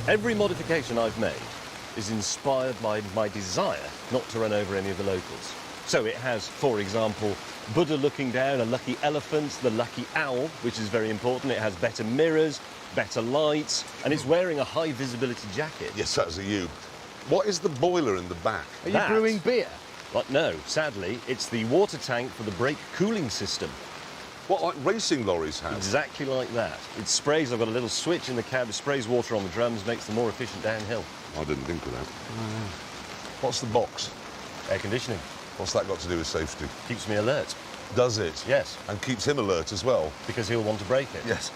Every modification I've made is inspired by my desire not to run over any of the locals. So it has, for example, Buddha looking down, a lucky elephant, the lucky owl, which is very important. It has better mirrors, better lights, and it's wearing a high visibility jacket. Yes, that's a you. What is the boiler in the back? Are you brewing beer? But no, sadly, it's the water tank for the brake cooling system. What, like racing lorries have? Exactly like that. It sprays, I've got a little switch in the cab, it sprays water on the drums, makes them more efficient downhill. I didn't think of that. What's the box? Air conditioning. What's that got to do with safety? Keeps me alert. Does it? Yes. And keeps him alert as well? Because he'll want to break it. Yes.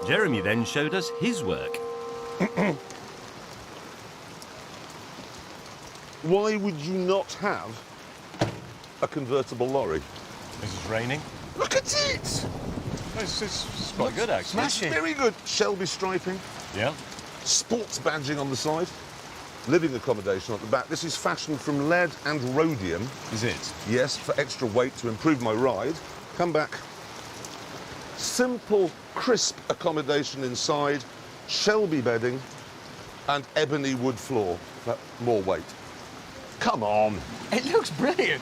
Jeremy then showed us his work. Why would you not have a convertible lorry? This is raining. Look at it! It's quite good, actually. It's very good. Shelby striping. Yeah. Sports badging on the side. Living accommodation at the back. This is fashioned from lead and rhodium. Is it? Yes, for extra weight to improve my ride. Come back. Simple, crisp accommodation inside, Shelby bedding, and ebony wood floor for more weight. Come on. It looks brilliant.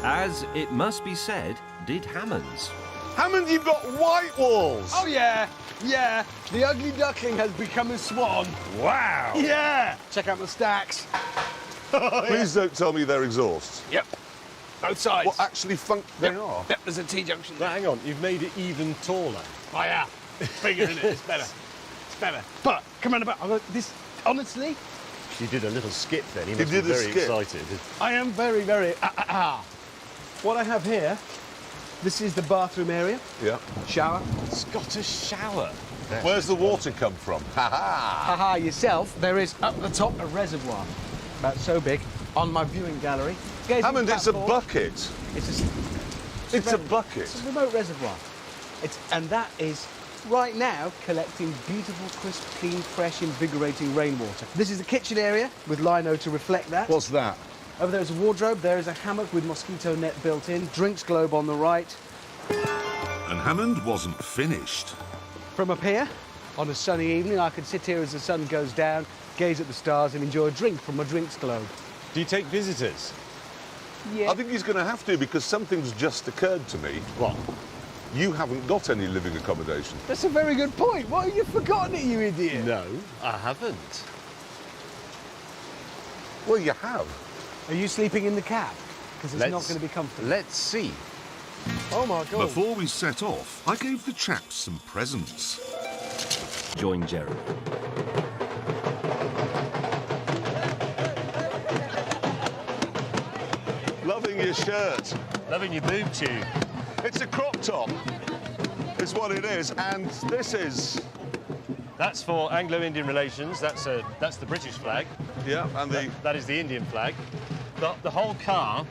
As it must be said, did Hammond's. Hammond, you've got white walls. Oh, yeah. Yeah. The ugly duckling has become a swan. Wow! Yeah. Check out the stacks. Please don't tell me they're exhausts. Yep. Both sides. What actually they are? Yep, there's a T-junction. Now, hang on, you've made it even taller. Oh, yeah. It's bigger, isn't it? It's better. It's better. But, come round about. This, honestly, You did a little skip then. He must be did a very skip. excited. I am very, very... What I have here, this is the bathroom area. Yeah. Shower. It's got a shower. Where's the water come from? Ha ha! Haha, yourself. There is, up the top, a reservoir. About so big, on my viewing gallery. Gazing Hammond, it's a platform. bucket. It's a bucket. It's a remote reservoir. And that is, right now, collecting beautiful, crisp, clean, fresh, invigorating rainwater. This is the kitchen area, with lino to reflect that. What's that? Over there is a wardrobe. There is a hammock with mosquito net built in. Drinks globe on the right. And Hammond wasn't finished. From up here, on a sunny evening, I could sit here as the sun goes down, gaze at the stars and enjoy a drink from my drinks globe. Do you take visitors? Yeah. I think he's going to have to, because something's just occurred to me. What? You haven't got any living accommodation. That's a very good point. What have you forgotten it, you idiot? No, I haven't. Well, you have. Are you sleeping in the cab? Because it's not going to be comfortable. Let's see. Oh, my God. Before we set off, I gave the chaps some presents. Join Jeremy. Loving your shirt. Loving your boob tube. It's a crop top. It's what it is. And this is... That's for Anglo-Indian relations. That's the British flag. Yeah, and That is the Indian flag. The whole car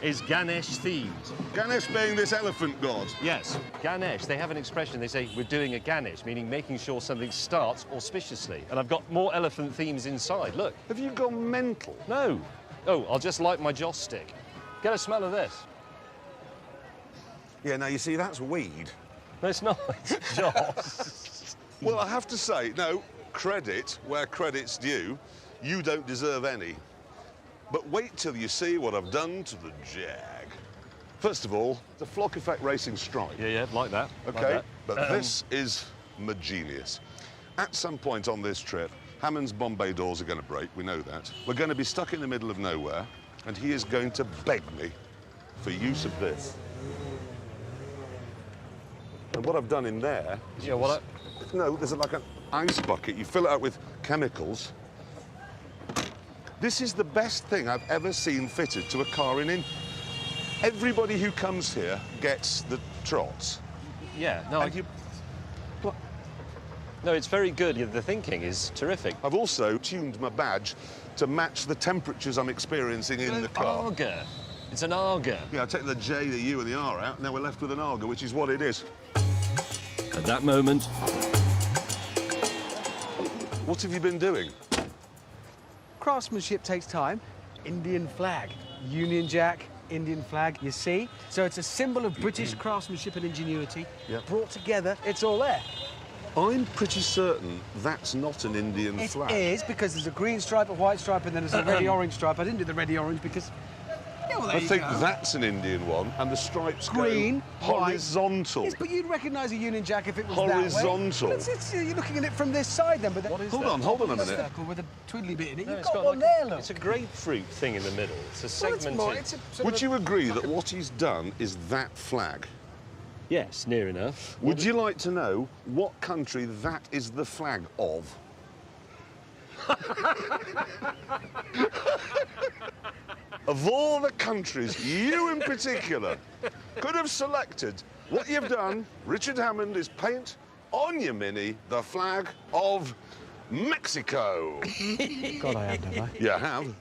is Ganesh-themed. Ganesh being this elephant god. Yes, Ganesh. They have an expression. They say, we're doing a Ganesh, meaning making sure something starts auspiciously. And I've got more elephant themes inside. Look. Have you gone mental? No. Oh, I'll just light my joss stick. Get a smell of this. Yeah, now, you see, that's weed. No, it's not. It's joss. Well, I have to say, no, credit where credit's due. You don't deserve any. But wait till you see what I've done to the Jag. First of all, the Flock Effect Racing stripe. Yeah, like that. OK, like that. but this is my genius. At some point on this trip, Hammond's Bombay doors are going to break, we know that. We're going to be stuck in the middle of nowhere, and he is going to beg me for use of this. And what I've done in there... Yeah, what No, there's like an ice bucket. You fill it out with chemicals. This is the best thing I've ever seen fitted to a car in. Everybody who comes here gets the trots. Yeah, no, no, it's very good. The thinking is terrific. I've also tuned my badge to match the temperatures I'm experiencing in the car. Arga. It's an Arga. Yeah, I take the J, the U and the R out, and now we're left with an Arga, which is what it is. At that moment... What have you been doing? Craftsmanship takes time. Indian flag. Union Jack, Indian flag, you see? So it's a symbol of British craftsmanship and ingenuity. Yep. Brought together, it's all there. I'm pretty certain that's not an Indian flag. It is, because there's a green stripe, a white stripe, and then there's a reddy-orange stripe. I didn't do the reddy-orange because... Yeah, well, there I you think go. that's an Indian one, and the stripes Green, go white. horizontal. Yes, but you'd recognise a Union Jack if it was Horizontal. that way. But you're looking at it from this side then. But What is Hold that? on a minute. circle with a twiddly bit in it. No, You've it's got got one like there, look. It's a grapefruit thing in the middle. It's a Well, it's segmented... more, it's a sort Would of you agree that what he's done is that flag? Yes, near enough. Would you like to know what country that is the flag of? Of all the countries, you in particular could have selected, what you've done, Richard Hammond, is paint on your Mini the flag of Mexico. God, I have, don't I? You have.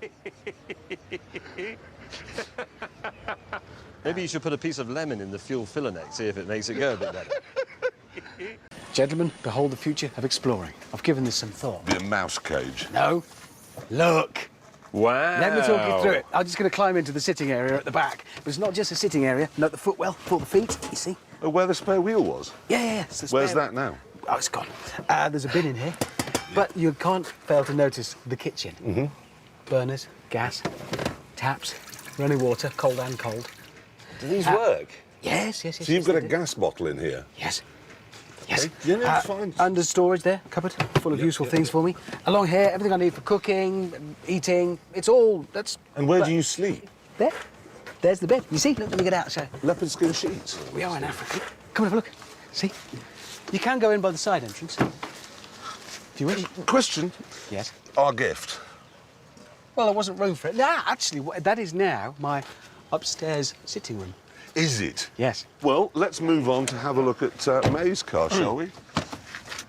Maybe you should put a piece of lemon in the fuel filler neck, see if it makes it go a bit better. Gentlemen, behold the future of exploring. I've given this some thought. Be a mouse cage. No. Look. Wow. Let me talk you through it. I'm just going to climb into the sitting area at the back. But it's not just a sitting area. Note the footwell for the feet, you see? Oh, where the spare wheel was? Yeah. It's the Where's spare- that now? Oh, it's gone. There's a bin in here. But you can't fail to notice the kitchen. Mm-hmm. Burners, gas, taps, running water, cold and cold. Do these work? Yes. So you've got a gas bottle in here? Yes. Okay. Yeah, no, it's fine. Under storage there, cupboard full of useful things for me. Along here, everything I need for cooking, eating. It's all. That's. And where do you sleep? There. There's the bed. You see? Look, let me get out. So Leopard skin sheets. we are in Africa. Come and have a look. See? You can go in by the side entrance. If you wish. Question. Yes. Our gift. Well, there wasn't room for it. Nah, actually, that is now my upstairs sitting room. Is it? Yes. Well, let's move on to have a look at May's car, shall we?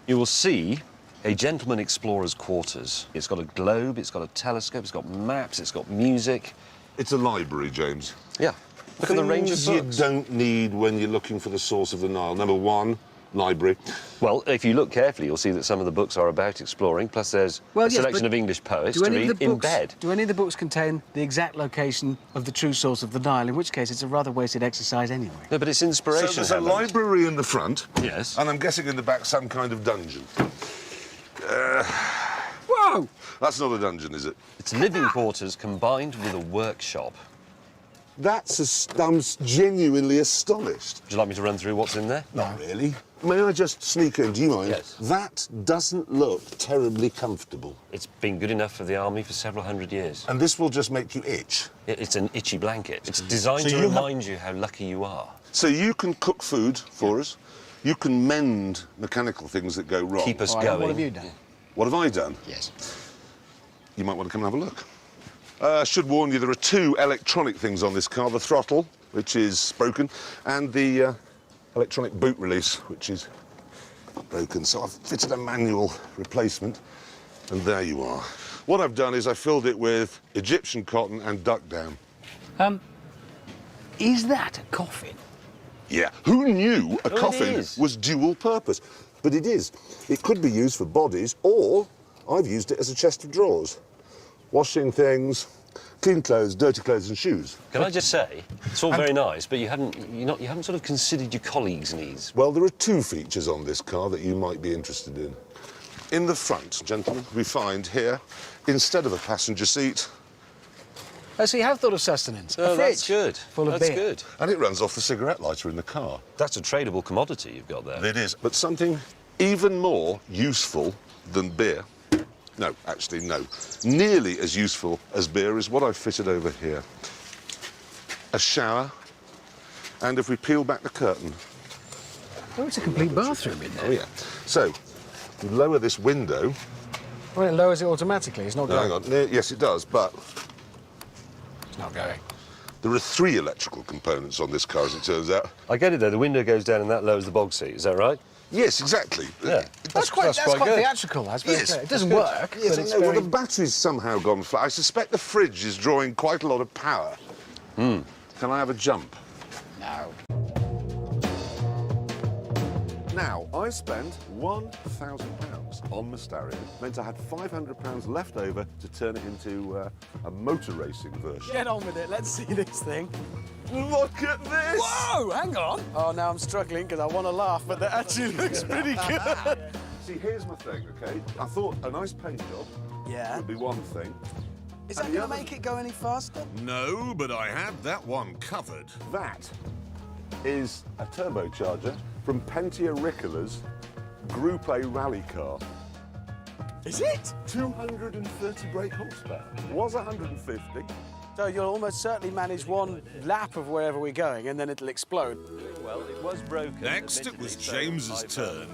You will see a gentleman explorer's quarters. It's got a globe, it's got a telescope, it's got maps, it's got music. It's a library, James. Yeah. Look at the range of Things books. you don't need when you're looking for the source of the Nile. Number one, library. Well, if you look carefully, you'll see that some of the books are about exploring, plus there's Well, a yes, selection but of English poets Do to any of read the in books, bed. do any of the books contain the exact location of the true source of the Nile? In which case, it's a rather wasted exercise anyway. No, but it's So inspiration. there's a Hammond. library in the front. Yes. And I'm guessing in the back some kind of dungeon. Whoa! That's not a dungeon, is it? It's living quarters combined with a workshop. I'm genuinely astonished. Would you like me to run through what's in there? Not really. May I just sneak in? Do you mind? Yes. That doesn't look terribly comfortable. It's been good enough for the army for several hundred years. And this will just make you itch. It's an itchy blanket. It's designed So to you have- remind you how lucky you are. So you can cook food for us. You can mend mechanical things that go wrong. Keep us All right, going. what have you done? What have I done? Yes. You might want to come and have a look. I should warn you, there are two electronic things on this car. The throttle, which is broken, and the electronic boot release, which is broken. So I've fitted a manual replacement, and there you are. What I've done is I filled it with Egyptian cotton and duck down. Is that a coffin? Yeah. Who knew a Oh, it coffin is. was dual purpose? But it is. It could be used for bodies, or I've used it as a chest of drawers. Washing things, clean clothes, dirty clothes and shoes. Can I just say, it's all very nice, but you haven't sort of considered your colleagues' needs. Well, there are two features on this car that you might be interested in. In the front, gentlemen, we find here, instead of a passenger seat, Oh, so you have thought of sustenance. Oh, a fridge that's good. full of That's beer. good. and it runs off the cigarette lighter in the car. That's a tradable commodity you've got there. It is. But something even more useful than beer, no, actually, no, nearly as useful as beer is what I've fitted over here. A shower, and if we peel back the curtain, Oh, it's a complete bathroom in there. oh yeah. So, you lower this window. Well, it lowers it automatically. It's not No, going. hang on. Yes, it does, but It's not going. there are three electrical components on this car, as it turns out. I get it, though. The window goes down and that lowers the bog seat. Is that right? Yes, exactly. Yeah. That's quite good. theatrical. That's very Yes, clear. It doesn't that's work, Yes, but I it's know. Well, very... the battery's somehow gone flat. I suspect the fridge is drawing quite a lot of power. Can I have a jump? No. Now, I spent £1,000 on Mustarian, meant I had £500 left over to turn it into a motor racing version. Get on with it. Let's see this thing. Look at this! Whoa, hang on. Oh, now I'm struggling because I want to laugh, but that actually looks pretty good. See, here's my thing, OK? I thought a nice paint job would be one thing. Is that going to make it go any faster? No, but I had that one covered. That is a turbocharger from Pentia Ricola's Group A rally car. Is it? 230 brake horsepower. Was 150. So you'll almost certainly manage one lap of wherever we're going, and then it'll explode. Well, it was broken. Next, it was James's turn.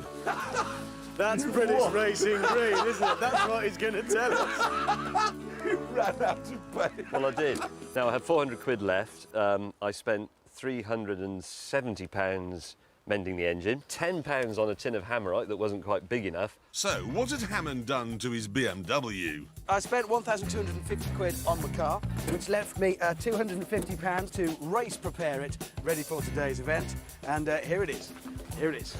That's British Racing Green, isn't it? That's what he's going to tell us. You ran out of pay. Well, I did. Now, I had 400 quid left. I spent £370 mending the engine, £10 on a tin of Hammerite that wasn't quite big enough. So, what had Hammond done to his BMW? I spent 1,250 quid on the car, which left me £250 to race prepare it, ready for today's event. And here it is. Here it is.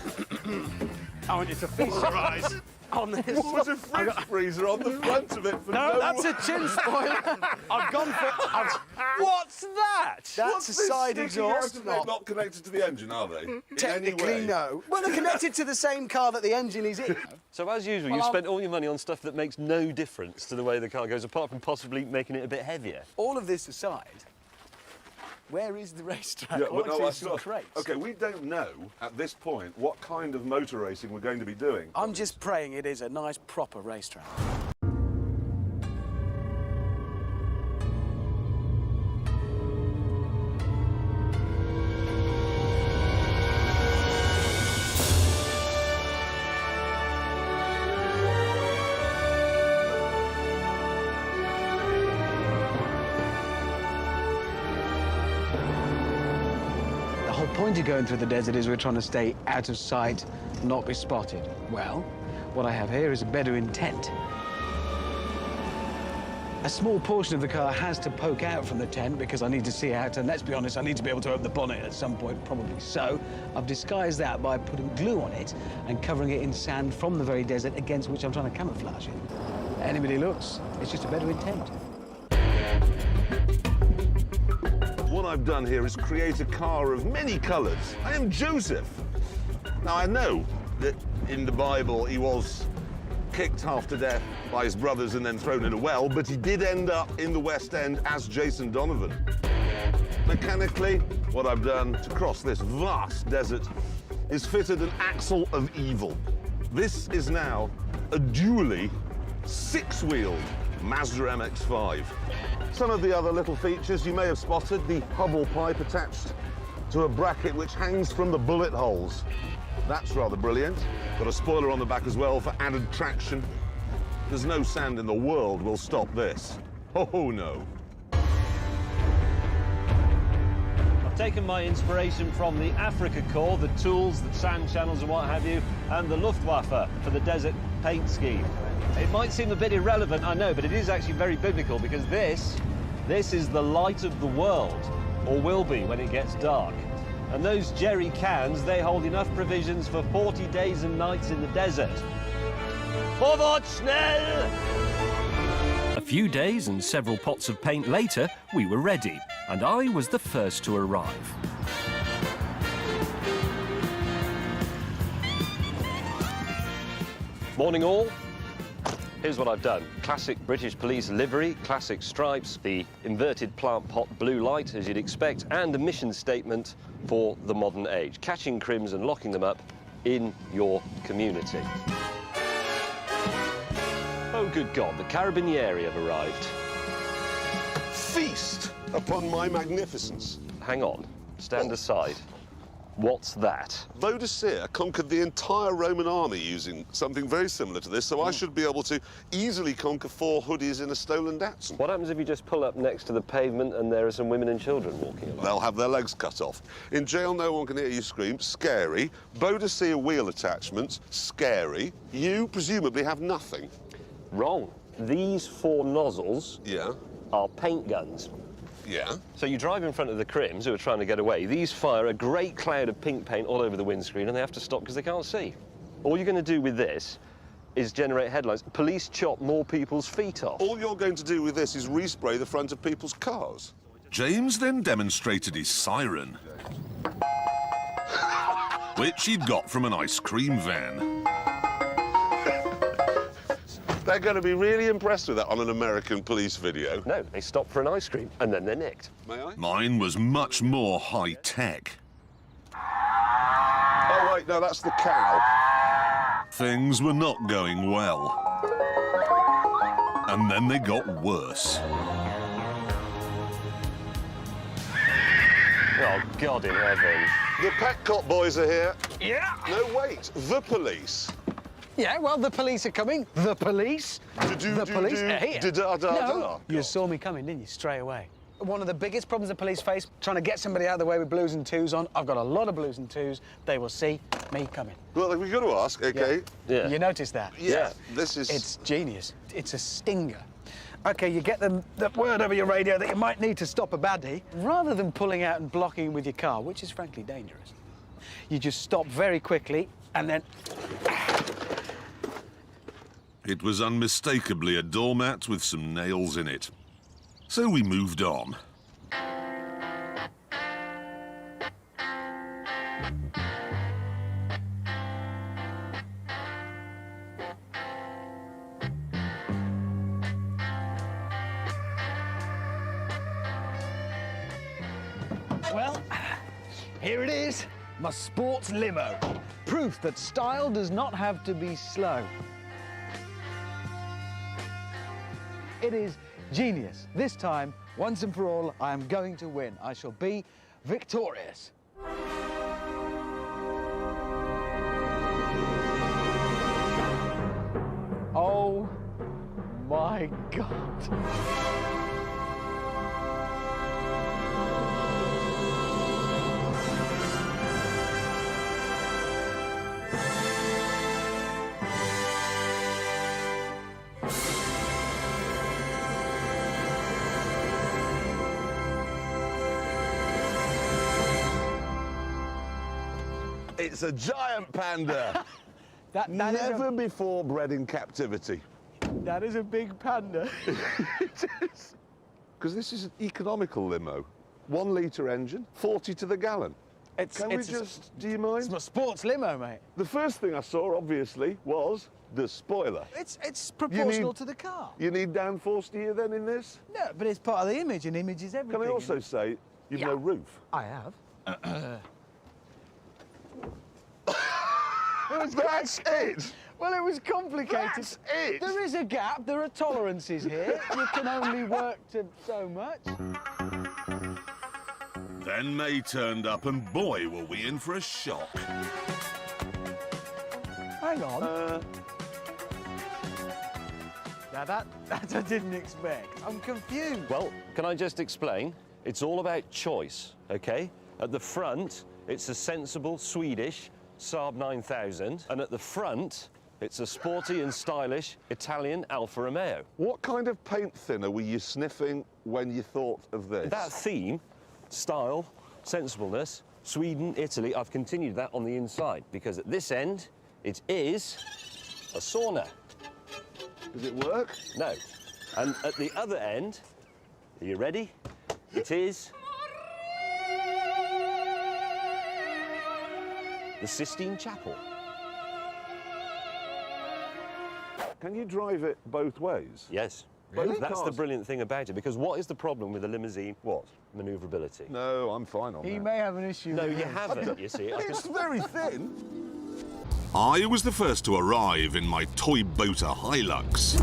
I want you to feast your eyes on this. What was a fridge freezer on the front of it? For No, that's a chin spoiler. I've gone for... What's that? That's What's a this side sticking exhaust. out of it? Not connected to the engine, are they? In any Technically, way? no. Well, they're connected to the same car that the engine is in. So, as usual, you spent all your money on stuff that makes no difference to the way the car goes, apart from possibly making it a bit heavier. All of this aside, where is the racetrack? Yeah, All but I no, see I is some saw. crates. OK, we don't know at this point what kind of motor racing we're going to be doing. I'm just praying it is a nice, proper racetrack. The whole point of going through the desert is we're trying to stay out of sight, not be spotted. Well, what I have here is a Bedouin tent. A small portion of the car has to poke out from the tent because I need to see out, and let's be honest, I need to be able to open the bonnet at some point, probably so. I've disguised that by putting glue on it and covering it in sand from the very desert against which I'm trying to camouflage it. Anybody looks, it's just a Bedouin tent. What I've done here is create a car of many colours. I am Joseph. Now, I know that in the Bible he was kicked half to death by his brothers and then thrown in a well, but he did end up in the West End as Jason Donovan. Mechanically, what I've done to cross this vast desert is fitted an axle of evil. This is now a dually six-wheeled Mazda MX-5. Some of the other little features you may have spotted: the Hubble pipe attached to a bracket which hangs from the bullet holes. That's rather brilliant. Got a spoiler on the back as well for added traction. There's no sand in the world will stop this. Oh, no. I've taken my inspiration from the Africa Corps, the tools, the sand channels and what have you, and the Luftwaffe for the desert paint scheme. It might seem a bit irrelevant, I know, but it is actually very biblical because this is the light of the world, or will be when it gets dark. And those jerry cans, they hold enough provisions for 40 days and nights in the desert. Vorwärts schnell! A few days and several pots of paint later, we were ready, and I was the first to arrive. Morning all. Here's what I've done. Classic British police livery, classic stripes, the inverted plant pot blue light, as you'd expect, and a mission statement for the modern age, catching crims and locking them up in your community. Oh, good God, the Carabinieri have arrived. Feast upon my magnificence. Hang on, stand aside. What's that? Boadicea conquered the entire Roman army using something very similar to this, so I should be able to easily conquer 4 hoodies in a stolen Datsun. What happens if you just pull up next to the pavement and there are some women and children walking along? They'll have their legs cut off. In jail, no one can hear you scream. Scary. Boadicea wheel attachments. Scary. You presumably have nothing. Wrong. These 4 nozzles Yeah. are paint guns. Yeah. So you drive in front of the Crims who are trying to get away. These fire a great cloud of pink paint all over the windscreen and they have to stop because they can't see. All you're going to do with this is generate headlines. Police chop more people's feet off. All you're going to do with this is respray the front of people's cars. James then demonstrated his siren, which he'd got from an ice cream van. They're going to be really impressed with that on an American police video. No, they stop for an ice cream and then they're nicked. May I? Mine was much more high-tech. Oh, wait, no, that's the cow. Things were not going well. And then they got worse. Oh, God in heaven. The pet cop boys are here. Yeah. No, wait, the police. Yeah, well, the police are coming. The police? The police are here. No, you saw me coming, didn't you, straight away? One of the biggest problems the police face, trying to get somebody out of the way with blues and twos on. I've got a lot of blues and twos. They will see me coming. Well, we've got to ask, OK? Yeah. You noticed that? Yeah. This is... It's genius. It's a stinger. OK, you get the word over your radio that you might need to stop a baddie. Rather than pulling out and blocking with your car, which is frankly dangerous, you just stop very quickly and then... It was unmistakably a doormat with some nails in it. So we moved on. Well, here it is, my sports limo. Proof that style does not have to be slow. It is genius. This time, once and for all, I am going to win. I shall be victorious. Oh my God. It's a giant panda. That Never before bred in captivity. that is a big panda. It is. Because this is an economical limo. 1 litre engine, 40 to the gallon. Do you mind? It's my sports limo, mate. The first thing I saw, obviously, was the spoiler. It's proportional to the car. You need downforce, do you, then, in this? No, but it's part of the image, and image is everything. Can I also say you've no roof? I have. That's it! Well, it was complicated. That's it! There is a gap. There are tolerances here. You can only work to so much. Then May turned up and boy, were we in for a shock. Hang on. Now that I didn't expect. I'm confused. Well, can I just explain? It's all about choice, OK? At the front, it's a sensible Swedish Saab 9000, and at the front, it's a sporty and stylish Italian Alfa Romeo. What kind of paint thinner were you sniffing when you thought of this? That theme, style, sensibleness, Sweden, Italy, I've continued that on the inside, because at this end, it is a sauna. Does it work? No. And at the other end, are you ready? It is the Sistine Chapel. Can you drive it both ways? Yes. Really? That's the brilliant thing about it, because what is the problem with a limousine? What? Manoeuvrability. No, I'm fine on He that. may have an issue. No, with you this. haven't, you see. It's very thin. I was the first to arrive in my toy boater Hilux,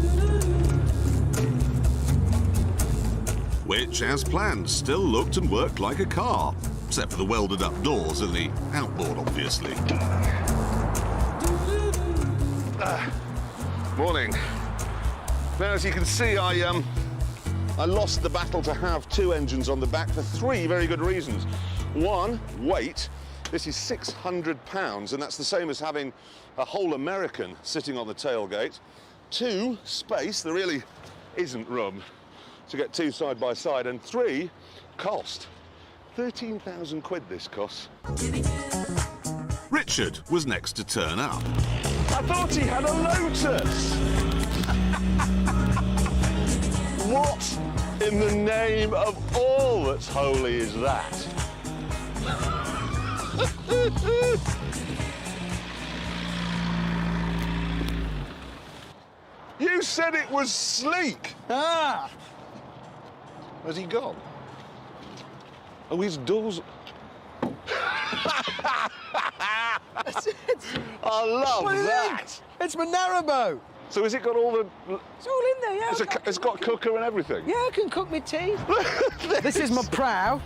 which, as planned, still looked and worked like a car, except for the welded up doors and the outboard, obviously. Morning. Now, as you can see, I lost the battle to have 2 engines on the back for 3 very good reasons. 1, weight. This is 600 pounds, and that's the same as having a whole American sitting on the tailgate. 2, space. There really isn't room to get two side by side, and 3 cost. 13,000 quid this costs. Richard was next to turn up. I thought he had a Lotus! What in the name of all that's holy is that? You said it was sleek! Ah! Has he gone? Oh, his doors... I love What do you that! think? It's my narrowboat. So has it got all the... It's all in there, yeah. It's got a cooker and everything? Yeah, I can cook my tea. This is my prow.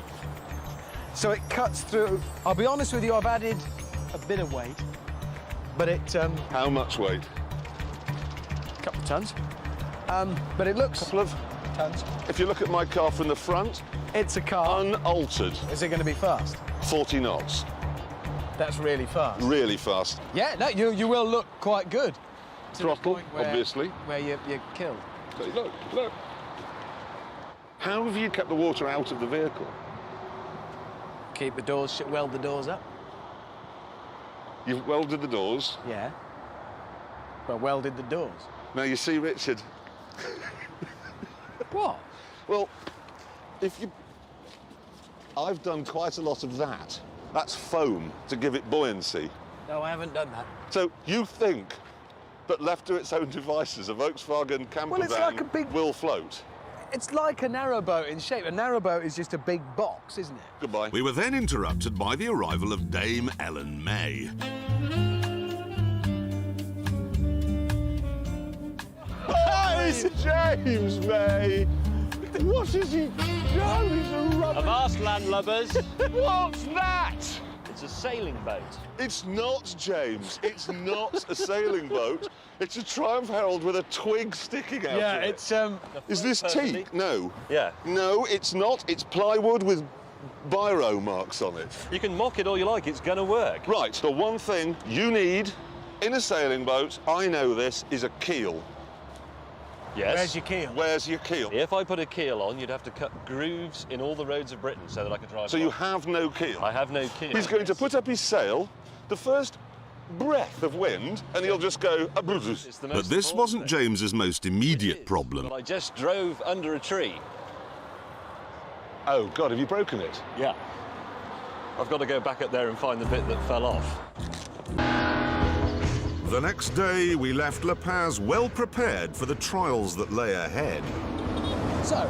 So it cuts through. I'll be honest with you, I've added a bit of weight, but it, How much weight? a couple of tons. But it looks... Couple of tons. If you look at my car from the front, It's a car. unaltered, Is it going to be fast? 40 knots. That's really fast. Really fast. Yeah, no, you will look quite good. To the Throttle, point where, obviously. Where you're killed. Look, look. How have you kept the water out of the vehicle? Keep the doors shut, weld the doors up. You've welded the doors. Yeah. Well, welded the doors. Now, you see, Richard, What? well, if you... I've done quite a lot of that. That's foam to give it buoyancy. No, I haven't done that. So you think that left to its own devices, a Volkswagen camper Well, it's van like a big- will float? It's like a narrowboat in shape. A narrowboat is just a big box, isn't it? Goodbye. We were then interrupted by the arrival of Dame Ellen May. Hi, James May! What is he done? He's a rubber... Avast, landlubbers. What's that? It's a sailing boat. It's not, James. It's not a sailing boat. It's a Triumph Herald with a twig sticking out Yeah, of it. it's Is this Personally- teak? No. Yeah. No, it's not. It's plywood with biro marks on it. You can mock it all you like, it's gonna work. Right, the one thing you need in a sailing boat, I know this, is a keel. Yes. Where's your keel? Where's your keel? If I put a keel on, you'd have to cut grooves in all the roads of Britain so that I could drive. So you along. have no keel. I have no keel. He's going to yes. put up his sail, the first breath of wind, and he'll just go... It's the But most this important wasn't thing. James's most immediate It is, problem. But I just drove under a tree. Oh, God, have you broken it? Yeah. I've got to go back up there and find the bit that fell off. The next day, we left La Paz well prepared for the trials that lay ahead. So,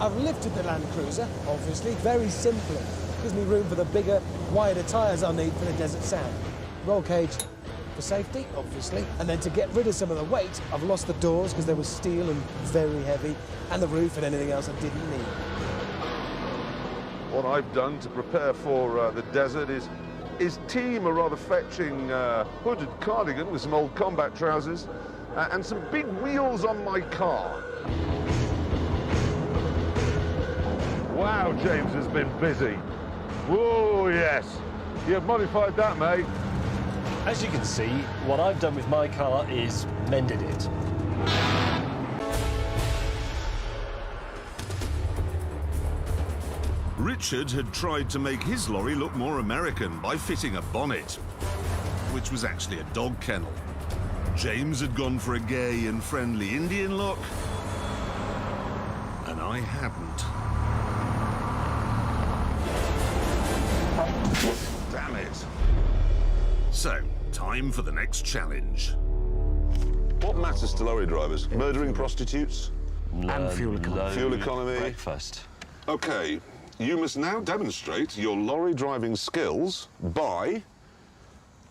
I've lifted the Land Cruiser, obviously, very simply. Gives me room for the bigger, wider tyres I'll need for the desert sand. Roll cage for safety, obviously. And then to get rid of some of the weight, I've lost the doors because they were steel and very heavy, and the roof and anything else I didn't need. What I've done to prepare for the desert is team a rather fetching hooded cardigan with some old combat trousers and some big wheels on my car. Wow, James has been busy. Whoa, yes. You've modified that, mate. As you can see, what I've done with my car is mended it. Richard had tried to make his lorry look more American by fitting a bonnet, which was actually a dog kennel. James had gone for a gay and friendly Indian look, and I hadn't. Damn it. So, time for the next challenge. What matters to lorry drivers? Murdering prostitutes? And fuel economy. Load Fuel economy. Breakfast. Okay, you must now demonstrate your lorry driving skills by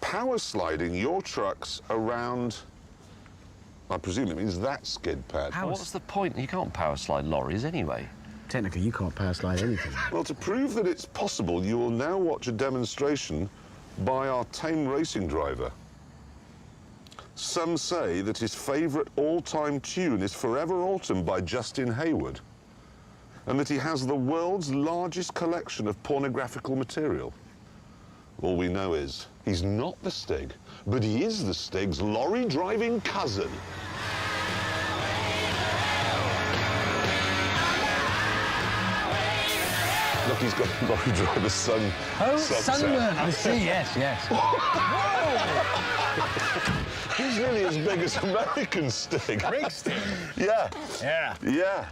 power sliding your trucks around, I presume it means that skid pad. What's the point? You can't power slide lorries anyway. Technically, you can't power slide anything. Well, to prove that it's possible, you will now watch a demonstration by our tame racing driver. Some say that his favourite all-time tune is Forever Autumn by Justin Hayward, and that he has the world's largest collection of pornographical material. All we know is he's not the Stig, but he is the Stig's lorry-driving cousin. Look, he's got a lorry driver's son. Oh, sunset. sunburn. I see, yes, yes. He's nearly as big as American Stig. Big Stig. Yeah. Yeah. Yeah.